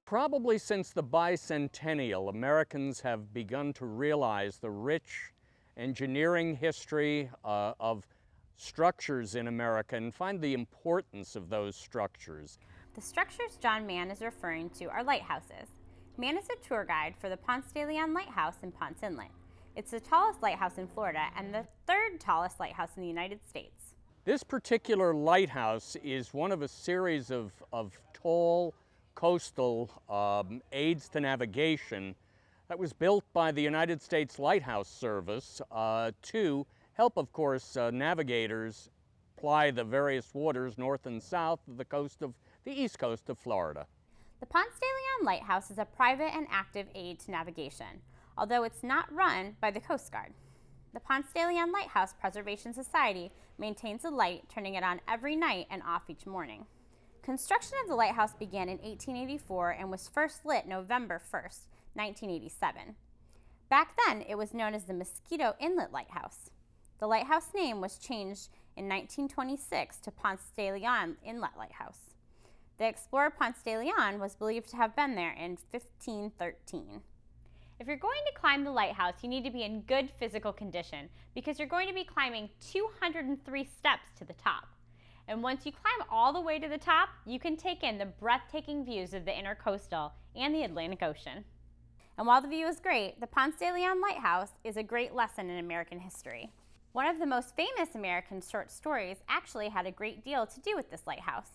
Probably since the bicentennial, Americans have begun to realize the rich engineering history of structures in America and find the importance of those structures. The structures John Mann is referring to are lighthouses. Mann is a tour guide for the Ponce de Leon Lighthouse in Ponce Inlet. It's the tallest lighthouse in Florida and the third tallest lighthouse in the United States. This particular lighthouse is one of a series of tall coastal aids to navigation that was built by the United States Lighthouse Service to help, of course, navigators ply the various waters north and south of the east coast of Florida. The Ponce de Leon Lighthouse is a private and active aid to navigation, although it's not run by the Coast Guard. The Ponce de Leon Lighthouse Preservation Society maintains the light, turning it on every night and off each morning. Construction of the lighthouse began in 1884 and was first lit November 1st, 1987. Back then, it was known as the Mosquito Inlet Lighthouse. The lighthouse name was changed in 1926 to Ponce de Leon Inlet Lighthouse. The explorer Ponce de Leon was believed to have been there in 1513. If you're going to climb the lighthouse, you need to be in good physical condition because you're going to be climbing 203 steps to the top. And once you climb all the way to the top, you can take in the breathtaking views of the Intercoastal and the Atlantic Ocean. And while the view is great, the Ponce de Leon Lighthouse is a great lesson in American history. One of the most famous American short stories actually had a great deal to do with this lighthouse.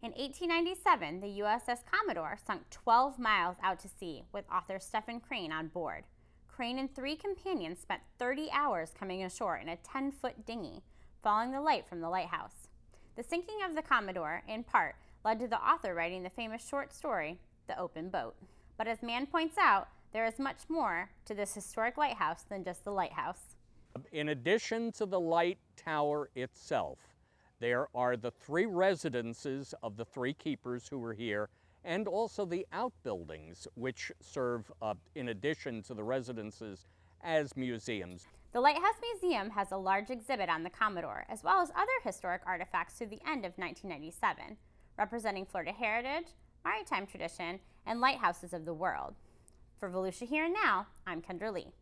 In 1897, the USS Commodore sunk 12 miles out to sea with author Stephen Crane on board. Crane and 3 companions spent 30 hours coming ashore in a 10-foot dinghy, following the light from the lighthouse. The sinking of the Commodore, in part, led to the author writing the famous short story, The Open Boat. But as Mann points out, there is much more to this historic lighthouse than just the lighthouse. In addition to the light tower itself, there are the 3 residences of the 3 keepers who were here, and also the outbuildings, which serve, in addition to the residences, as museums. The Lighthouse Museum has a large exhibit on the Commodore, as well as other historic artifacts through the end of 1997, representing Florida heritage, maritime tradition, and lighthouses of the world. For Volusia Here and Now, I'm Kendra Lee.